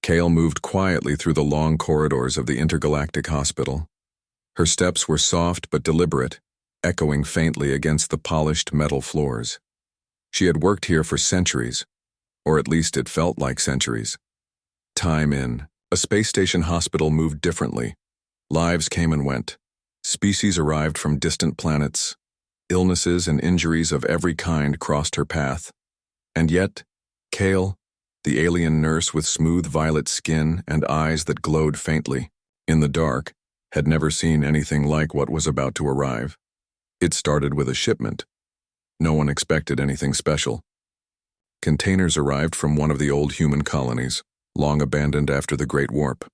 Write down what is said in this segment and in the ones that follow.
Kale moved quietly through the long corridors of the intergalactic hospital. Her steps were soft but deliberate, echoing faintly against the polished metal floors. She had worked here for centuries, or at least it felt like centuries. Time in. A space station hospital moved differently. Lives came and went. Species arrived from distant planets. Illnesses and injuries of every kind crossed her path. And yet, Kale, the alien nurse with smooth violet skin and eyes that glowed faintly, in the dark, had never seen anything like what was about to arrive. It started with a shipment. No one expected anything special. Containers arrived from one of the old human colonies, long abandoned after the Great Warp.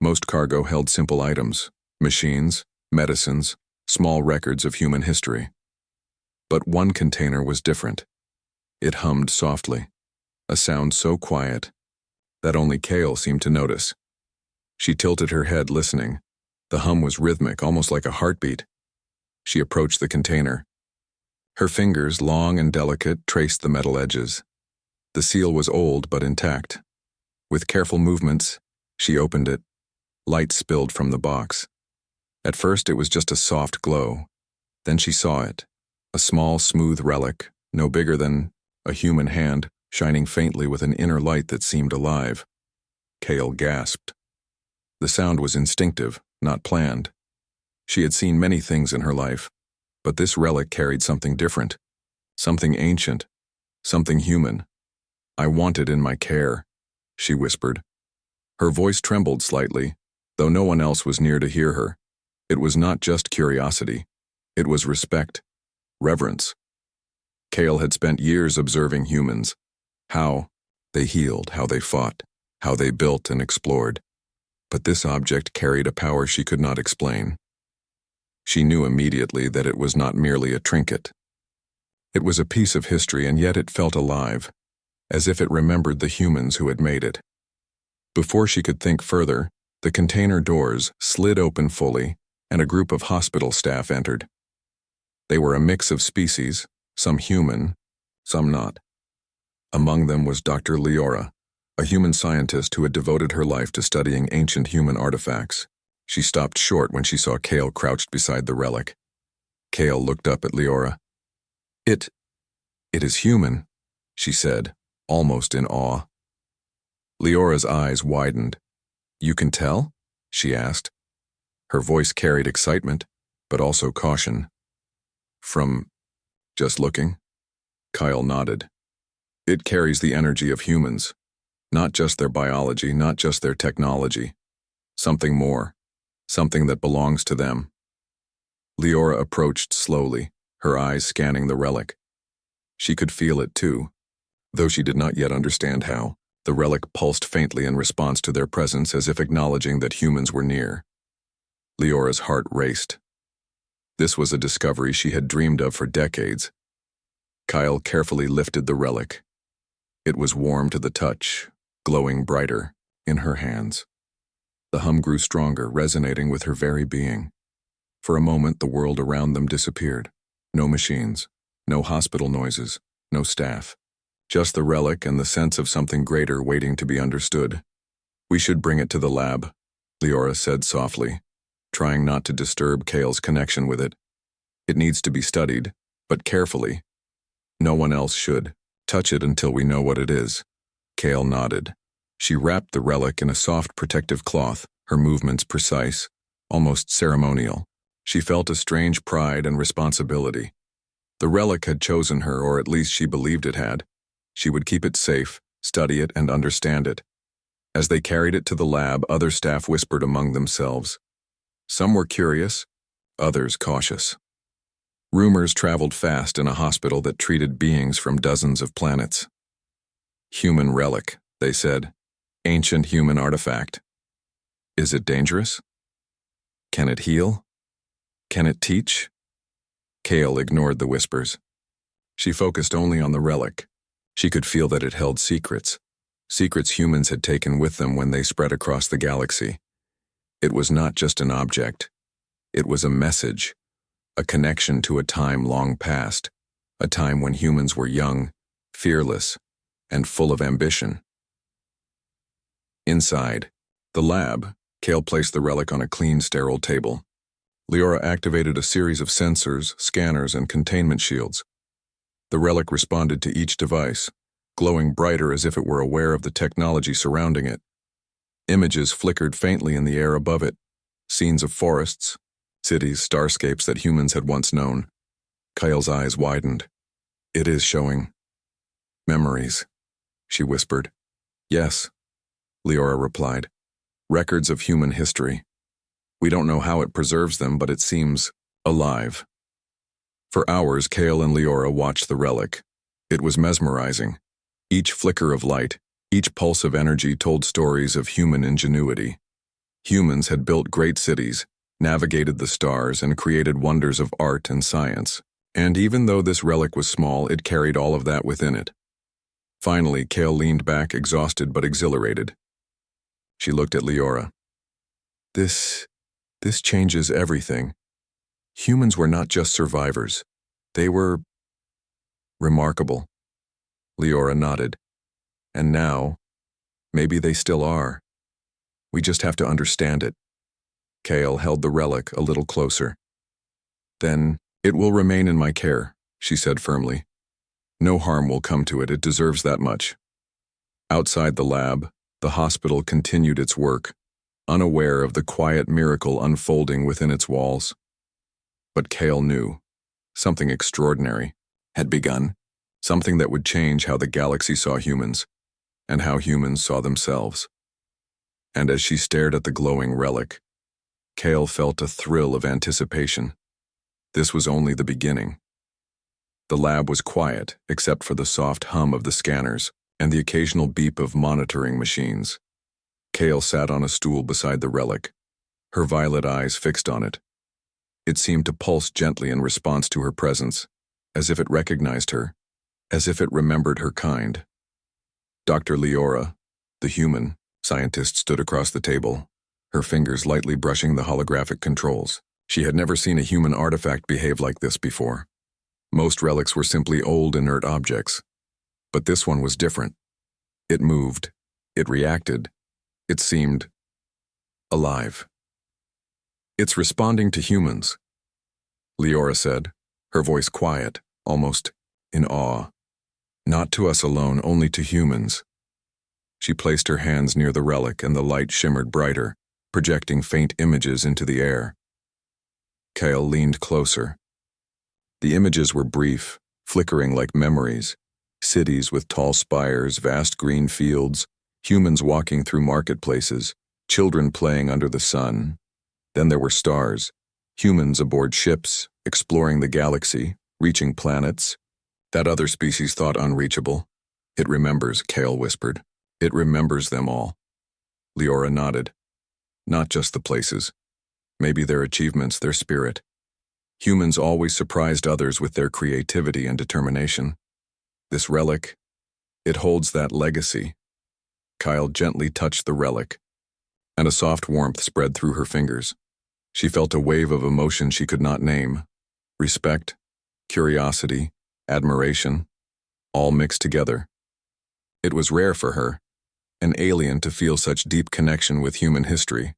Most cargo held simple items, machines, medicines, small records of human history. But one container was different. It hummed softly, a sound so quiet that only Kale seemed to notice. She tilted her head, listening. The hum was rhythmic, almost like a heartbeat. She approached the container. Her fingers, long and delicate, traced the metal edges. The seal was old but intact. With careful movements, she opened it. Light spilled from the box. At first it was just a soft glow. Then she saw it. A small, smooth relic, no bigger than a human hand, shining faintly with an inner light that seemed alive. Kale gasped. The sound was instinctive, not planned. She had seen many things in her life, but this relic carried something different, something ancient, something human. "I want it in my care," she whispered. Her voice trembled slightly, though no one else was near to hear her. It was not just curiosity. It was respect, reverence. Kale had spent years observing humans, how they healed, how they fought, how they built and explored. But this object carried a power she could not explain. She knew immediately that it was not merely a trinket. It was a piece of history, and yet it felt alive, as if it remembered the humans who had made it. Before she could think further, the container doors slid open fully, and a group of hospital staff entered. They were a mix of species, some human, some not. Among them was Dr. Leora, a human scientist who had devoted her life to studying ancient human artifacts. She stopped short when she saw Kale crouched beside the relic. Kale looked up at Leora. It is human," she said, almost in awe. Leora's eyes widened. "You can tell?" she asked. Her voice carried excitement, but also caution. "From just looking?" Kyle nodded. "It carries the energy of humans. Not just their biology, not just their technology. Something more. Something that belongs to them." Leora approached slowly, her eyes scanning the relic. She could feel it too, though she did not yet understand how. The relic pulsed faintly in response to their presence, as if acknowledging that humans were near. Leora's heart raced. This was a discovery she had dreamed of for decades. Kyle carefully lifted the relic. It was warm to the touch, glowing brighter, in her hands. The hum grew stronger, resonating with her very being. For a moment, the world around them disappeared. No machines, no hospital noises, no staff. Just the relic and the sense of something greater waiting to be understood. "We should bring it to the lab," Leora said softly, trying not to disturb Kale's connection with it. "It needs to be studied, but carefully. No one else should touch it until we know what it is." Kale nodded. She wrapped the relic in a soft protective cloth, her movements precise, almost ceremonial. She felt a strange pride and responsibility. The relic had chosen her, or at least she believed it had. She would keep it safe, study it, and understand it. As they carried it to the lab, other staff whispered among themselves. Some were curious, others cautious. Rumors traveled fast in a hospital that treated beings from dozens of planets. "Human relic," they said. "Ancient human artifact. Is it dangerous? Can it heal? Can it teach?" Kale ignored the whispers. She focused only on the relic. She could feel that it held secrets. Secrets humans had taken with them when they spread across the galaxy. It was not just an object. It was a message, a connection to a time long past, a time when humans were young, fearless, and full of ambition. Inside the lab, Kale placed the relic on a clean, sterile table. Leora activated a series of sensors, scanners, and containment shields. The relic responded to each device, glowing brighter as if it were aware of the technology surrounding it. Images flickered faintly in the air above it, scenes of forests, cities, starscapes that humans had once known. Kyle's eyes widened. It is showing. Memories, she whispered. Yes, Leora replied. Records of human history. We don't know how it preserves them, but it seems alive. For hours, Kale and Leora watched the relic. It was mesmerizing. Each flicker of light, each pulse of energy told stories of human ingenuity. Humans had built great cities, navigated the stars, and created wonders of art and science. And even though this relic was small, it carried all of that within it. Finally, Kale leaned back, exhausted but exhilarated. She looked at Leora. This changes everything. Humans were not just survivors. They were remarkable. Leora nodded. And now, maybe they still are. We just have to understand it. Kale held the relic a little closer. Then, it will remain in my care, she said firmly. No harm will come to it, it deserves that much. Outside the lab, the hospital continued its work, unaware of the quiet miracle unfolding within its walls. But Kale knew something extraordinary had begun, something that would change how the galaxy saw humans, and how humans saw themselves. And as she stared at the glowing relic, Kale felt a thrill of anticipation. This was only the beginning. The lab was quiet, except for the soft hum of the scanners and the occasional beep of monitoring machines. Kale sat on a stool beside the relic, her violet eyes fixed on it. It seemed to pulse gently in response to her presence, as if it recognized her, as if it remembered her kind. Dr. Leora, the human scientist, stood across the table, her fingers lightly brushing the holographic controls. She had never seen a human artifact behave like this before. Most relics were simply old, inert objects. But this one was different. It moved. It reacted. It seemed alive. It's responding to humans, Leora said, her voice quiet, almost in awe. Not to us alone, only to humans. She placed her hands near the relic and the light shimmered brighter, projecting faint images into the air. Kale leaned closer. The images were brief, flickering like memories. Cities with tall spires, vast green fields, humans walking through marketplaces, children playing under the sun. Then there were stars, humans aboard ships, exploring the galaxy, reaching planets that other species thought unreachable. It remembers, Kale whispered. It remembers them all. Leora nodded. Not just the places. Maybe their achievements, their spirit. Humans always surprised others with their creativity and determination. This relic, it holds that legacy. Kyle gently touched the relic, and a soft warmth spread through her fingers. She felt a wave of emotion she could not name. Respect, curiosity, admiration, all mixed together. It was rare for her, an alien, to feel such deep connection with human history.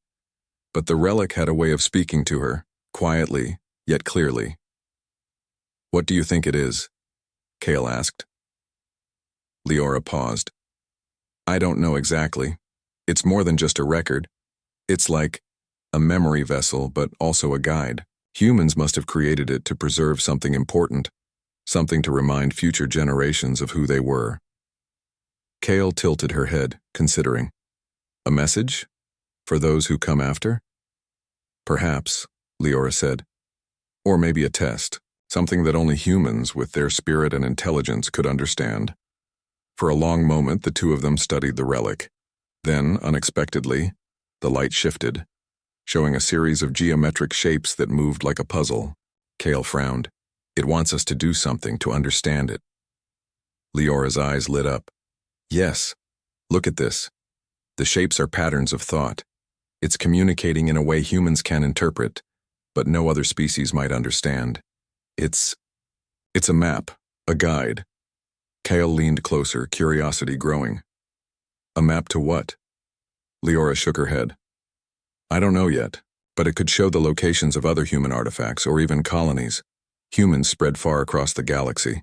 But the relic had a way of speaking to her, quietly, yet clearly. What do you think it is? Kale asked. Leora paused. I don't know exactly. It's more than just a record. It's like a memory vessel, but also a guide. Humans must have created it to preserve something important, something to remind future generations of who they were. Kale tilted her head, considering. A message? For those who come after? Perhaps, Leora said. Or maybe a test, something that only humans with their spirit and intelligence could understand. For a long moment, the two of them studied the relic. Then, unexpectedly, the light shifted, showing a series of geometric shapes that moved like a puzzle. Kale frowned. It wants us to do something to understand it. Leora's eyes lit up. Yes, look at this. The shapes are patterns of thought. It's communicating in a way humans can interpret, but no other species might understand. It's a map, a guide. Kale leaned closer, curiosity growing. A map to what? Leora shook her head. I don't know yet, but it could show the locations of other human artifacts or even colonies. Humans spread far across the galaxy.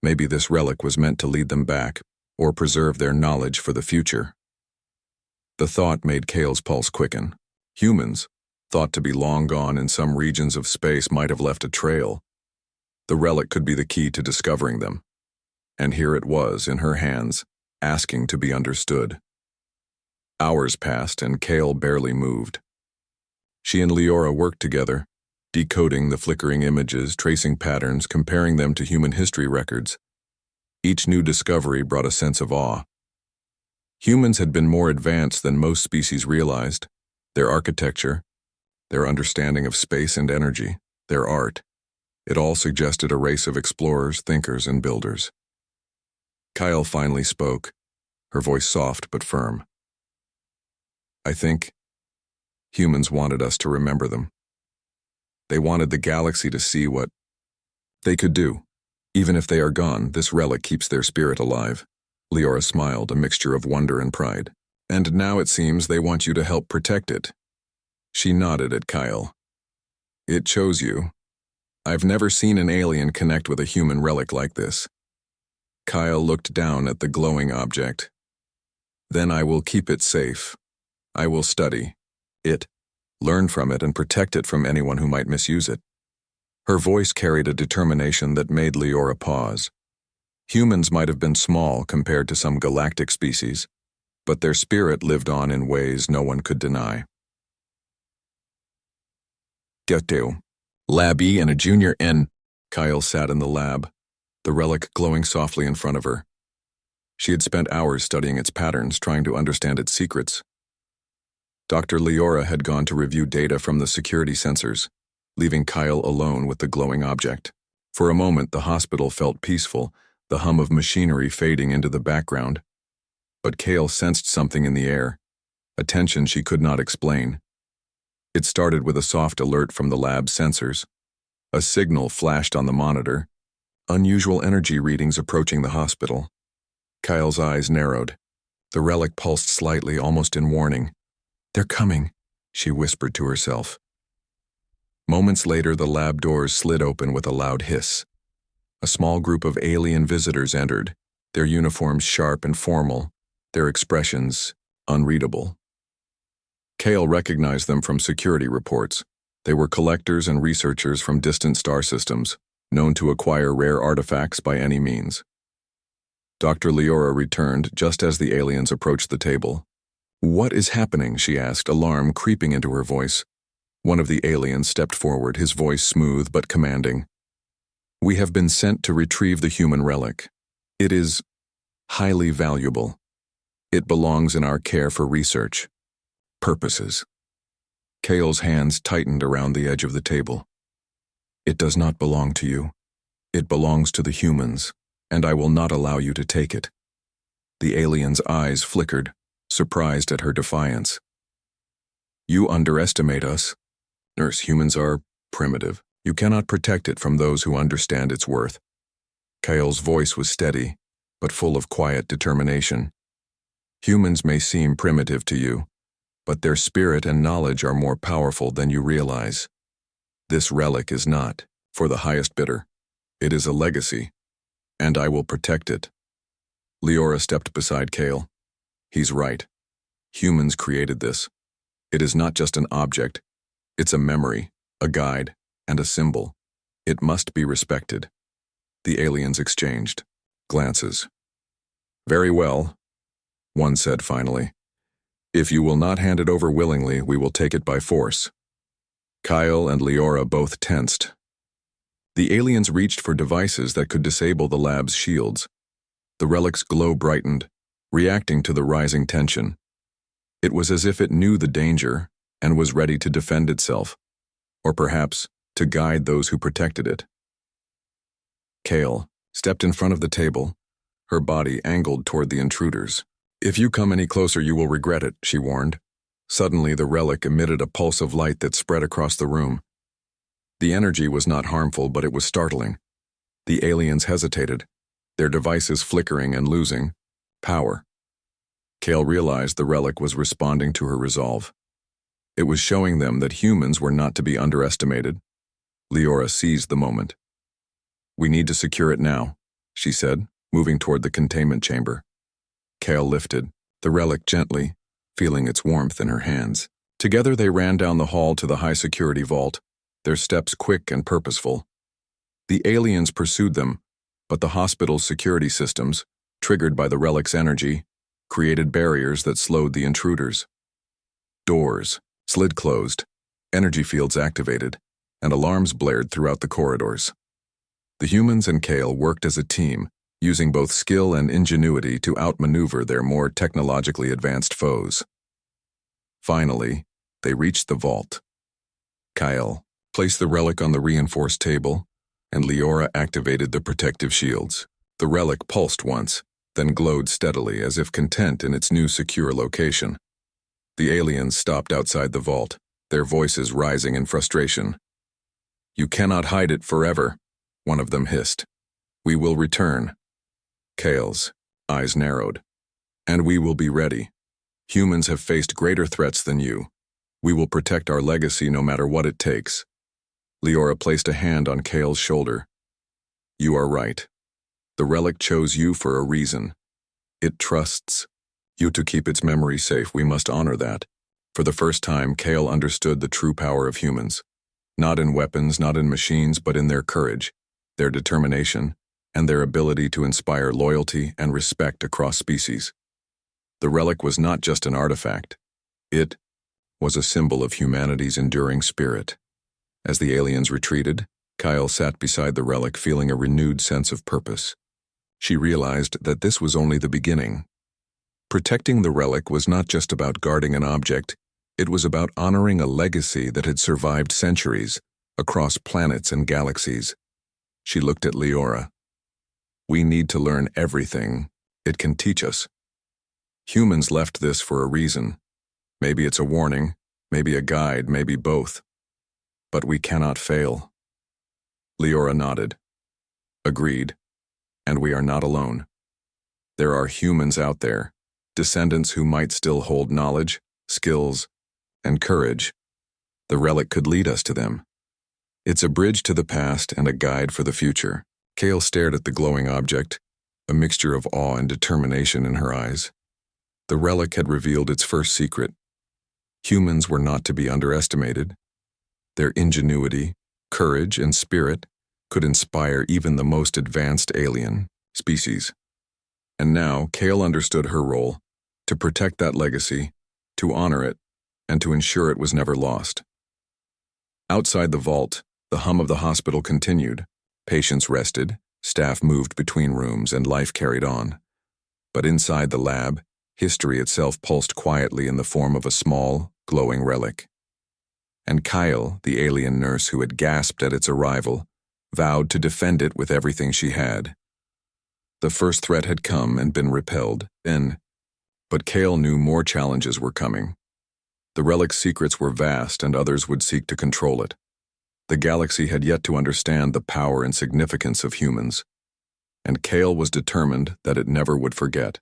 Maybe this relic was meant to lead them back, or preserve their knowledge for the future. The thought made Kale's pulse quicken. Humans, thought to be long gone in some regions of space, might have left a trail. The relic could be the key to discovering them. And here it was, in her hands, asking to be understood. Hours passed, and Kale barely moved. She and Leora worked together, decoding the flickering images, tracing patterns, comparing them to human history records. Each new discovery brought a sense of awe. Humans had been more advanced than most species realized. Their architecture, their understanding of space and energy, their art. It all suggested a race of explorers, thinkers, and builders. Kyle finally spoke, her voice soft but firm. I think humans wanted us to remember them. They wanted the galaxy to see what they could do. Even if they are gone, this relic keeps their spirit alive. Leora smiled, a mixture of wonder and pride. And now it seems they want you to help protect it. She nodded at Kyle. It chose you. I've never seen an alien connect with a human relic like this. Kyle looked down at the glowing object. Then I will keep it safe. I will study it, learn from it, and protect it from anyone who might misuse it. Her voice carried a determination that made Leora pause. Humans might have been small compared to some galactic species, but their spirit lived on in ways no one could deny. Getu, Lab E and a junior N. Kyle sat in the lab, the relic glowing softly in front of her. She had spent hours studying its patterns, trying to understand its secrets. Dr. Leora had gone to review data from the security sensors, leaving Kyle alone with the glowing object. For a moment, the hospital felt peaceful, the hum of machinery fading into the background. But Kale sensed something in the air, a tension she could not explain. It started with a soft alert from the lab's sensors. A signal flashed on the monitor, unusual energy readings approaching the hospital. Kyle's eyes narrowed. The relic pulsed slightly, almost in warning. They're coming, she whispered to herself. Moments later, the lab doors slid open with a loud hiss. A small group of alien visitors entered, their uniforms sharp and formal, their expressions unreadable. Kale recognized them from security reports. They were collectors and researchers from distant star systems, known to acquire rare artifacts by any means. Dr. Leora returned just as the aliens approached the table. What is happening? She asked, alarm creeping into her voice. One of the aliens stepped forward, his voice smooth but commanding. We have been sent to retrieve the human relic. It is highly valuable. It belongs in our care for research purposes. Kale's hands tightened around the edge of the table. It does not belong to you. It belongs to the humans, and I will not allow you to take it. The alien's eyes flickered, surprised at her defiance. You underestimate us. Nurse, humans are primitive. You cannot protect it from those who understand its worth. Kale's voice was steady, but full of quiet determination. Humans may seem primitive to you, but their spirit and knowledge are more powerful than you realize. This relic is not for the highest bidder. It is a legacy, and I will protect it. Leora stepped beside Kale. He's right. Humans created this. It is not just an object. It's a memory, a guide, and a symbol. It must be respected. The aliens exchanged glances. Very well, one said finally. If you will not hand it over willingly, we will take it by force. Kyle and Leora both tensed. The aliens reached for devices that could disable the lab's shields. The relic's glow brightened, reacting to the rising tension. It was as if it knew the danger and was ready to defend itself, or perhaps to guide those who protected it. Kale stepped in front of the table, her body angled toward the intruders. If you come any closer, you will regret it, she warned. Suddenly, the relic emitted a pulse of light that spread across the room. The energy was not harmful, but it was startling. The aliens hesitated, their devices flickering and losing power. Kale realized the relic was responding to her resolve. It was showing them that humans were not to be underestimated. Leora seized the moment. "We need to secure it now," she said, moving toward the containment chamber. Kale lifted the relic gently, feeling its warmth in her hands. Together they ran down the hall to the high-security vault, their steps quick and purposeful. The aliens pursued them, but the hospital's security systems, triggered by the relic's energy, created barriers that slowed the intruders. Doors slid closed, energy fields activated, and alarms blared throughout the corridors. The humans and Kale worked as a team, using both skill and ingenuity to outmaneuver their more technologically advanced foes. Finally, they reached the vault. Kyle placed the relic on the reinforced table, and Leora activated the protective shields. The relic pulsed once, then glowed steadily as if content in its new secure location. The aliens stopped outside the vault, their voices rising in frustration. "You cannot hide it forever," one of them hissed. "We will return." Kale's eyes narrowed. "And we will be ready. Humans have faced greater threats than you. We will protect our legacy no matter what it takes." Leora placed a hand on Kale's shoulder. "You are right. The relic chose you for a reason. It trusts you to keep its memory safe. We must honor that." For the first time, Kale understood the true power of humans. Not in weapons, not in machines, but in their courage, their determination, and their ability to inspire loyalty and respect across species. The relic was not just an artifact. It was a symbol of humanity's enduring spirit. As the aliens retreated, Kyle sat beside the relic feeling a renewed sense of purpose. She realized that this was only the beginning. Protecting the relic was not just about guarding an object, it was about honoring a legacy that had survived centuries, across planets and galaxies. She looked at Leora. "We need to learn everything it can teach us. Humans left this for a reason. Maybe it's a warning, maybe a guide, maybe both. But we cannot fail." Leora nodded. "Agreed. And we are not alone. There are humans out there, descendants who might still hold knowledge, skills, and courage. The relic could lead us to them. It's a bridge to the past and a guide for the future." Kale stared at the glowing object, a mixture of awe and determination in her eyes. The relic had revealed its first secret. Humans were not to be underestimated. Their ingenuity, courage, and spirit could inspire even the most advanced alien species. And now, Kale understood her role: to protect that legacy, to honor it, and to ensure it was never lost. Outside the vault, the hum of the hospital continued. Patients rested, staff moved between rooms, and life carried on. But inside the lab, history itself pulsed quietly in the form of a small, glowing relic. And Kyle, the alien nurse who had gasped at its arrival, vowed to defend it with everything she had. The first threat had come and been repelled, but Kale knew more challenges were coming. The relic's secrets were vast, and others would seek to control it. The galaxy had yet to understand the power and significance of humans, and Kale was determined that it never would forget.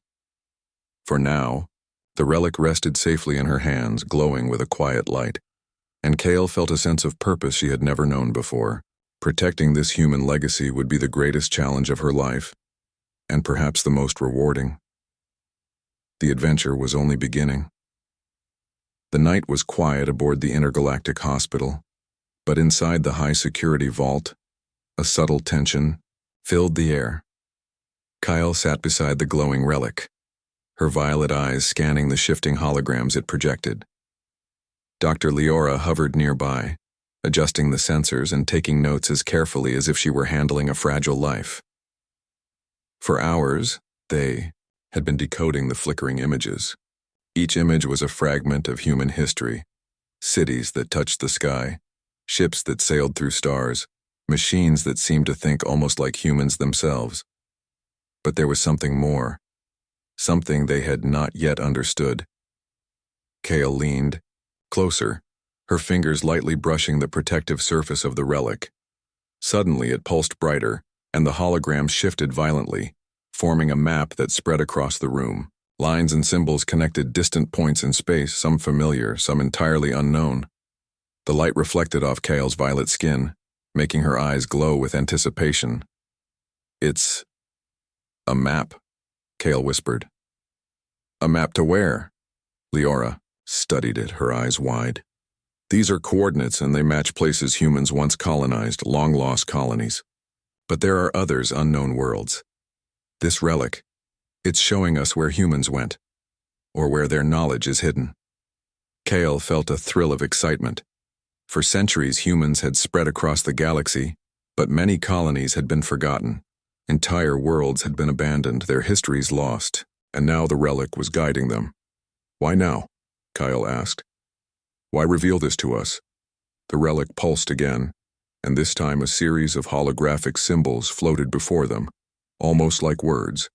For now, the relic rested safely in her hands, glowing with a quiet light, and Kale felt a sense of purpose she had never known before. Protecting this human legacy would be the greatest challenge of her life, and perhaps the most rewarding. The adventure was only beginning. The night was quiet aboard the intergalactic hospital, but inside the high-security vault, a subtle tension filled the air. Kyle sat beside the glowing relic, her violet eyes scanning the shifting holograms it projected. Dr. Leora hovered nearby, adjusting the sensors and taking notes as carefully as if she were handling a fragile life. For hours, they had been decoding the flickering images. Each image was a fragment of human history: cities that touched the sky, ships that sailed through stars, machines that seemed to think almost like humans themselves. But there was something more, something they had not yet understood. Kale leaned closer, her fingers lightly brushing the protective surface of the relic. Suddenly it pulsed brighter, and the hologram shifted violently, forming a map that spread across the room. Lines and symbols connected distant points in space, some familiar, some entirely unknown. The light reflected off Kale's violet skin, making her eyes glow with anticipation. "It's a map," Kale whispered. "A map to where?" Leora studied it, her eyes wide. "These are coordinates and they match places humans once colonized, long-lost colonies. But there are others, unknown worlds. This relic, it's showing us where humans went, or where their knowledge is hidden." Kale felt a thrill of excitement. For centuries, humans had spread across the galaxy, but many colonies had been forgotten. Entire worlds had been abandoned, their histories lost, and now the relic was guiding them. "Why now?" Kyle asked. "Why reveal this to us?" The relic pulsed again, and this time a series of holographic symbols floated before them, almost like words.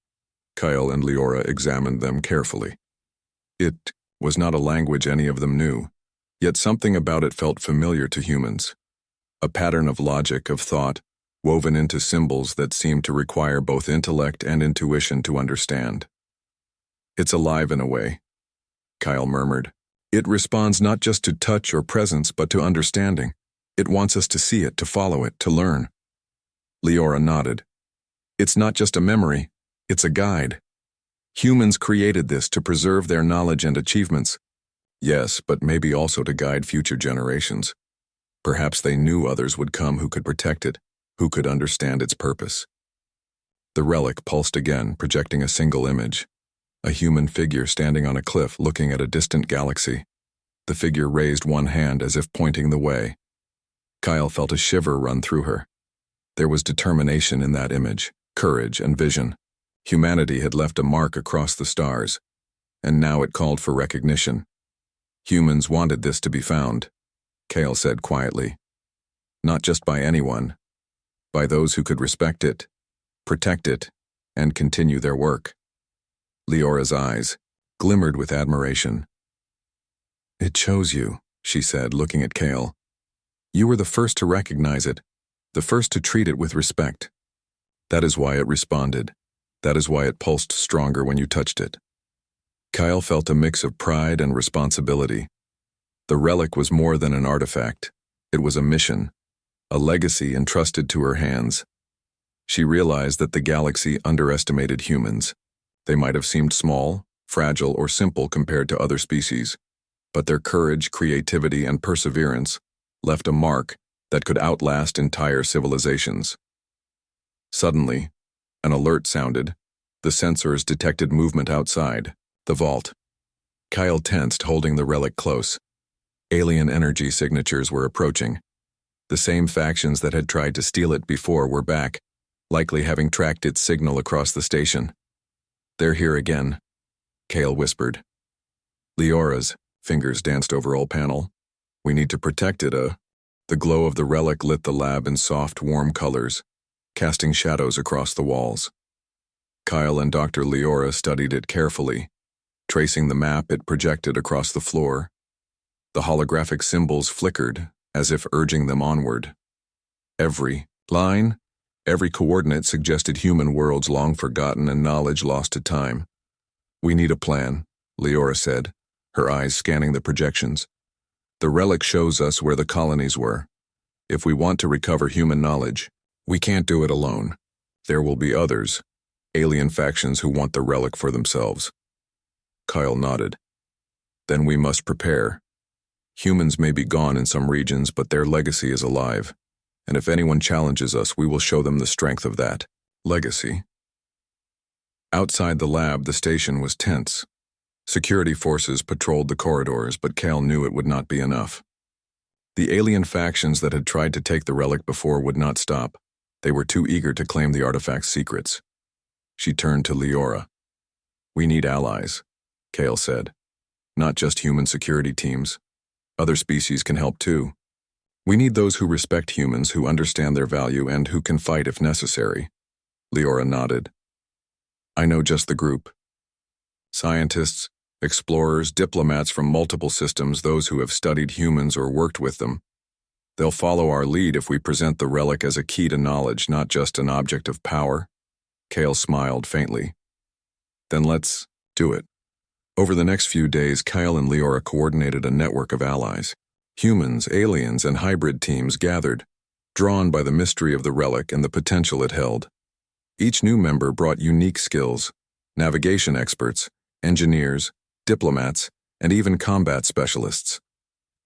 Kyle and Leora examined them carefully. It was not a language any of them knew, yet something about it felt familiar to humans. A pattern of logic, of thought, woven into symbols that seemed to require both intellect and intuition to understand. "It's alive in a way," Kyle murmured. "It responds not just to touch or presence, but to understanding. It wants us to see it, to follow it, to learn." Leora nodded. "It's not just a memory, it's a guide. Humans created this to preserve their knowledge and achievements. Yes, but maybe also to guide future generations. Perhaps they knew others would come who could protect it, who could understand its purpose." The relic pulsed again, projecting a single image. A human figure standing on a cliff looking at a distant galaxy. The figure raised one hand as if pointing the way. Kyle felt a shiver run through her. There was determination in that image, courage and vision. Humanity had left a mark across the stars, and now it called for recognition. Humans wanted this to be found, Kale said quietly. Not just by anyone, by those who could respect it, protect it, and continue their work. Leora's eyes glimmered with admiration. "It chose you," she said, looking at Kale. "You were the first to recognize it, the first to treat it with respect. That is why it responded. That is why it pulsed stronger when you touched it." Kyle felt a mix of pride and responsibility. The relic was more than an artifact. It was a mission, a legacy entrusted to her hands. She realized that the galaxy underestimated humans. They might have seemed small, fragile, or simple compared to other species, but their courage, creativity, and perseverance left a mark that could outlast entire civilizations. Suddenly, an alert sounded. The sensors detected movement outside the vault. Kyle tensed, holding the relic close. Alien energy signatures were approaching. The same factions that had tried to steal it before were back, likely having tracked its signal across the station. "They're here again," Kale whispered. Leora's fingers danced over old panel. "We need to protect it, The glow of the relic lit the lab in soft, warm colors, casting shadows across the walls. Kyle and Dr. Leora studied it carefully, tracing the map it projected across the floor. The holographic symbols flickered, as if urging them onward. Every line, every coordinate suggested human worlds long forgotten and knowledge lost to time. "We need a plan," Leora said, her eyes scanning the projections. "The relic shows us where the colonies were. If we want to recover human knowledge, we can't do it alone. There will be others, alien factions who want the relic for themselves." Kyle nodded. "Then we must prepare. Humans may be gone in some regions, but their legacy is alive. And if anyone challenges us, we will show them the strength of that legacy." Outside the lab, the station was tense. Security forces patrolled the corridors, but Kale knew it would not be enough. The alien factions that had tried to take the relic before would not stop. They were too eager to claim the artifact's secrets. She turned to Leora. "We need allies," Kale said. "Not just human security teams. Other species can help too. We need those who respect humans, who understand their value, and who can fight if necessary." Leora nodded. "I know just the group. Scientists, explorers, diplomats from multiple systems, those who have studied humans or worked with them. They'll follow our lead if we present the relic as a key to knowledge, not just an object of power." Kale smiled faintly. "Then let's do it." Over the next few days, Kyle and Leora coordinated a network of allies. Humans, aliens, and hybrid teams gathered, drawn by the mystery of the relic and the potential it held. Each new member brought unique skills: navigation experts, engineers, diplomats, and even combat specialists.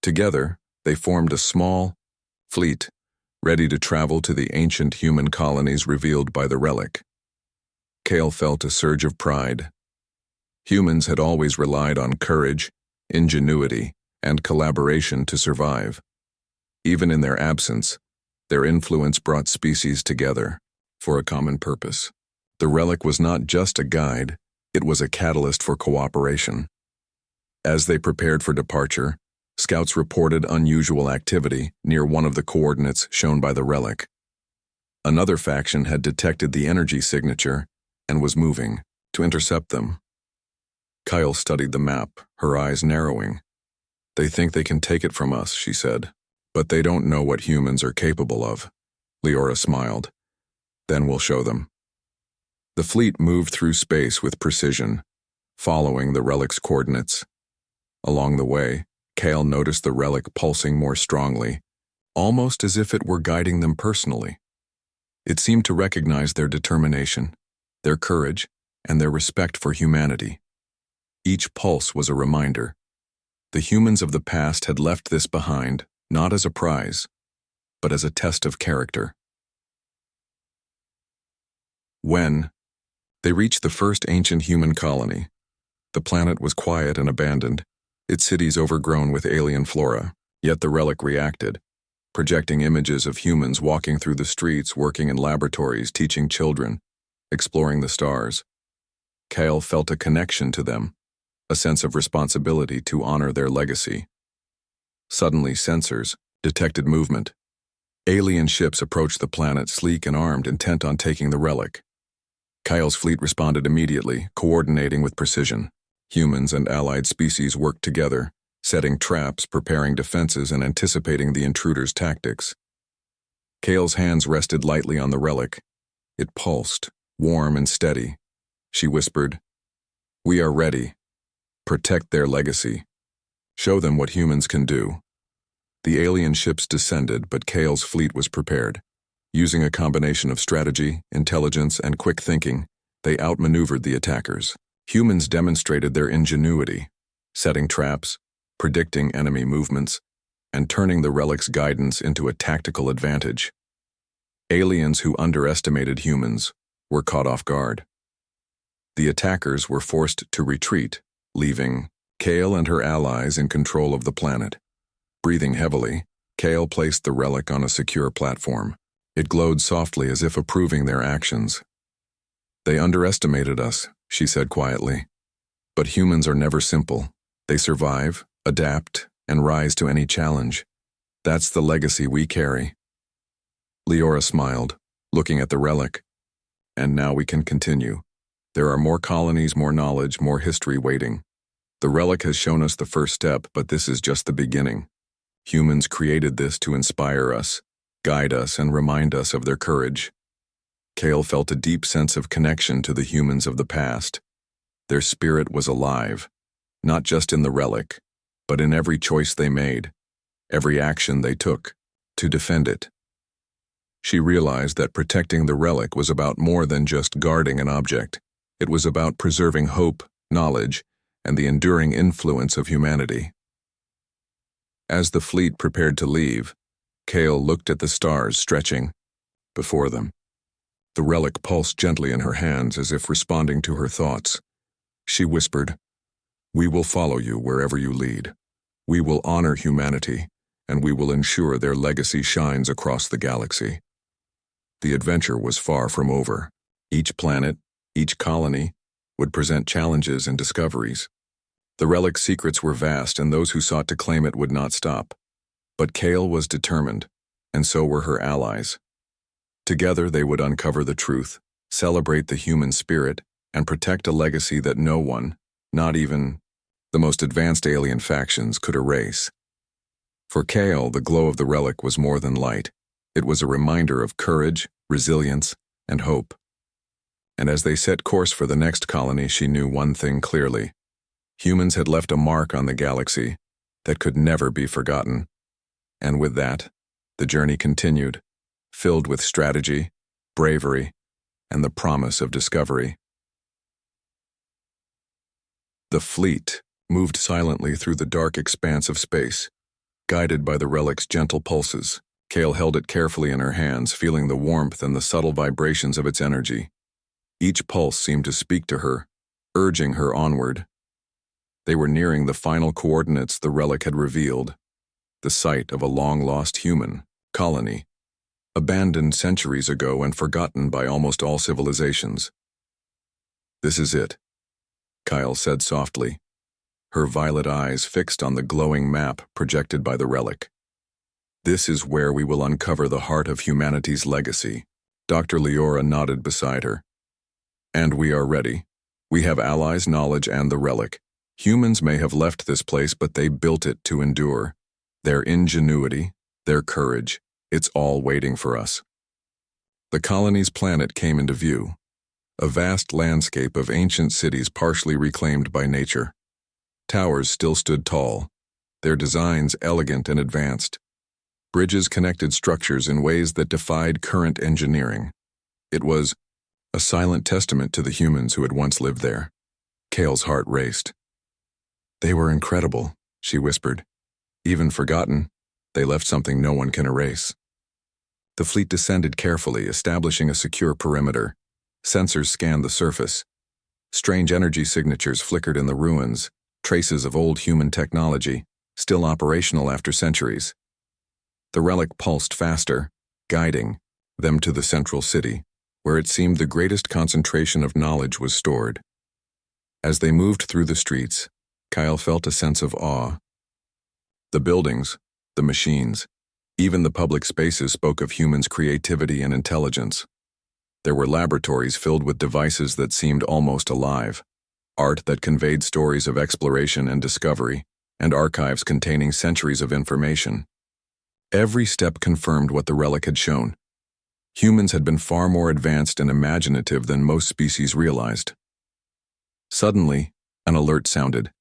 Together, they formed a small fleet, ready to travel to the ancient human colonies revealed by the relic. Kale felt a surge of pride. Humans had always relied on courage, ingenuity, and collaboration to survive. Even in their absence, their influence brought species together for a common purpose. The relic was not just a guide, it was a catalyst for cooperation. As they prepared for departure, scouts reported unusual activity near one of the coordinates shown by the relic. Another faction had detected the energy signature and was moving to intercept them. Kyle studied the map, her eyes narrowing. "They think they can take it from us," she said. "But they don't know what humans are capable of." Leora smiled. "Then we'll show them." The fleet moved through space with precision, following the relic's coordinates. Along the way, Kale noticed the relic pulsing more strongly, almost as if it were guiding them personally. It seemed to recognize their determination, their courage, and their respect for humanity. Each pulse was a reminder. The humans of the past had left this behind, not as a prize, but as a test of character. When they reached the first ancient human colony, the planet was quiet and abandoned, its cities overgrown with alien flora, yet the relic reacted, projecting images of humans walking through the streets, working in laboratories, teaching children, exploring the stars. Kale felt a connection to them, a sense of responsibility to honor their legacy. Suddenly, sensors detected movement. Alien ships approached the planet, sleek and armed, intent on taking the relic. Kyle's fleet responded immediately, coordinating with precision. Humans and allied species worked together, setting traps, preparing defenses, and anticipating the intruders' tactics. Kale's hands rested lightly on the relic. It pulsed, warm and steady. She whispered, "We are ready. Protect their legacy. Show them what humans can do." The alien ships descended, but Kale's fleet was prepared. Using a combination of strategy, intelligence, and quick thinking, they outmaneuvered the attackers. Humans demonstrated their ingenuity, setting traps, predicting enemy movements, and turning the relic's guidance into a tactical advantage. Aliens who underestimated humans were caught off guard. The attackers were forced to retreat, leaving Kale and her allies in control of the planet. Breathing heavily, Kale placed the relic on a secure platform. It glowed softly as if approving their actions. "They underestimated us," she said quietly. "But humans are never simple. They survive, adapt, and rise to any challenge. That's the legacy we carry." Leora smiled, looking at the relic. "And now we can continue. There are more colonies, more knowledge, more history waiting. The relic has shown us the first step, but this is just the beginning. Humans created this to inspire us, guide us, and remind us of their courage." Kale felt a deep sense of connection to the humans of the past. Their spirit was alive, not just in the relic, but in every choice they made, every action they took to defend it. She realized that protecting the relic was about more than just guarding an object. It was about preserving hope, knowledge, and the enduring influence of humanity. As the fleet prepared to leave, Kale looked at the stars stretching before them. The relic pulsed gently in her hands as if responding to her thoughts. She whispered, "We will follow you wherever you lead. We will honor humanity, and we will ensure their legacy shines across the galaxy." The adventure was far from over. Each planet, each colony, would present challenges and discoveries. The relic's secrets were vast, and those who sought to claim it would not stop. But Kale was determined, and so were her allies. Together they would uncover the truth, celebrate the human spirit, and protect a legacy that no one, not even the most advanced alien factions, could erase. For Kale, the glow of the relic was more than light. It was a reminder of courage, resilience, and hope. And as they set course for the next colony, she knew one thing clearly: Humans had left a mark on the galaxy that could never be forgotten. And with that, the journey continued, filled with strategy, bravery, and the promise of discovery. The fleet moved silently through the dark expanse of space, guided by the Relic's gentle pulses. Kale held it carefully in her hands, feeling the warmth and the subtle vibrations of its energy. Each pulse seemed to speak to her, urging her onward. They were nearing the final coordinates the Relic had revealed, the site of a long-lost human colony, abandoned centuries ago and forgotten by almost all civilizations. "This is it," Kyle said softly, her violet eyes fixed on the glowing map projected by the Relic. "This is where we will uncover the heart of humanity's legacy." Dr. Leora nodded beside her. "And we are ready. We have allies, knowledge, and the Relic. Humans may have left this place, but they built it to endure. Their ingenuity, their courage, it's all waiting for us." The colony's planet came into view, a vast landscape of ancient cities partially reclaimed by nature. Towers still stood tall, their designs elegant and advanced. Bridges connected structures in ways that defied current engineering. It was a silent testament to the humans who had once lived there. Kale's heart raced. "They were incredible," she whispered. "Even forgotten, they left something no one can erase." The fleet descended carefully, establishing a secure perimeter. Sensors scanned the surface. Strange energy signatures flickered in the ruins, traces of old human technology, still operational after centuries. The Relic pulsed faster, guiding them to the central city, where it seemed the greatest concentration of knowledge was stored. As they moved through the streets, Kyle felt a sense of awe. The buildings, the machines, even the public spaces spoke of humans' creativity and intelligence. There were laboratories filled with devices that seemed almost alive, art that conveyed stories of exploration and discovery, and archives containing centuries of information. Every step confirmed what the Relic had shown. Humans had been far more advanced and imaginative than most species realized. Suddenly, an alert sounded.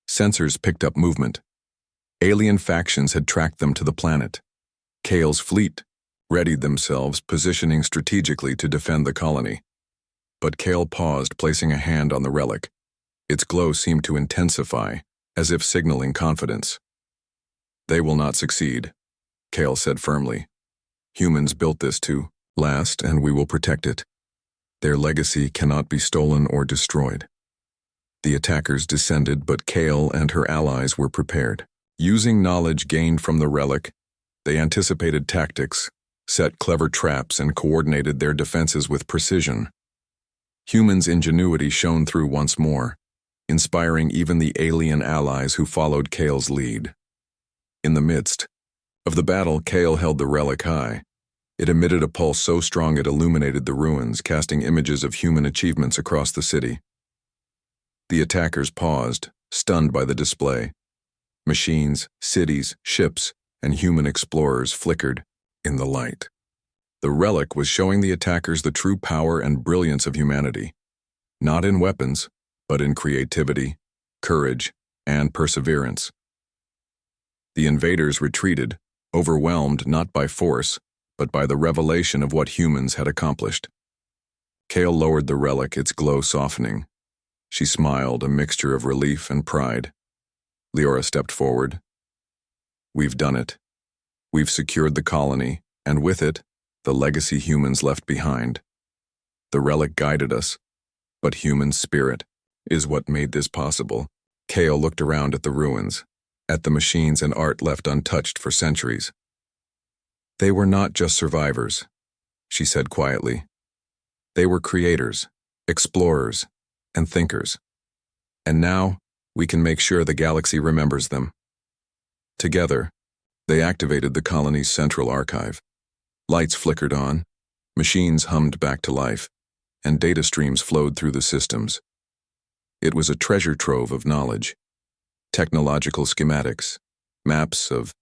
Sensors picked up movement. Alien factions had tracked them to the planet. Kale's fleet readied themselves, positioning strategically to defend the colony. But Kale paused, placing a hand on the Relic. Its glow seemed to intensify, as if signaling confidence. "They will not succeed," Kale said firmly. "Humans built this to last, and we will protect it. Their legacy cannot be stolen or destroyed." The attackers descended, but Kale and her allies were prepared. Using knowledge gained from the Relic, they anticipated tactics, set clever traps, and coordinated their defenses with precision. Humans' ingenuity shone through once more, inspiring even the alien allies who followed Kale's lead. In the midst of the battle, Kale held the Relic high. It emitted a pulse so strong it illuminated the ruins, casting images of human achievements across the city. The attackers paused, stunned by the display. Machines, cities, ships, and human explorers flickered in the light. The Relic was showing the attackers the true power and brilliance of humanity, not in weapons, but in creativity, courage, and perseverance. The invaders retreated, overwhelmed not by force, but by the revelation of what humans had accomplished. Kale lowered the Relic, its glow softening. She smiled, a mixture of relief and pride. Leora stepped forward. "We've done it. We've secured the colony, and with it, the legacy humans left behind. The Relic guided us, but human spirit is what made this possible." Kale looked around at the ruins, at the machines and art left untouched for centuries. "They were not just survivors," she said quietly. "They were creators, explorers, and thinkers. And now, we can make sure the galaxy remembers them." Together, they activated the colony's central archive. Lights flickered on, machines hummed back to life, and data streams flowed through the systems. It was a treasure trove of knowledge. Technological schematics, maps of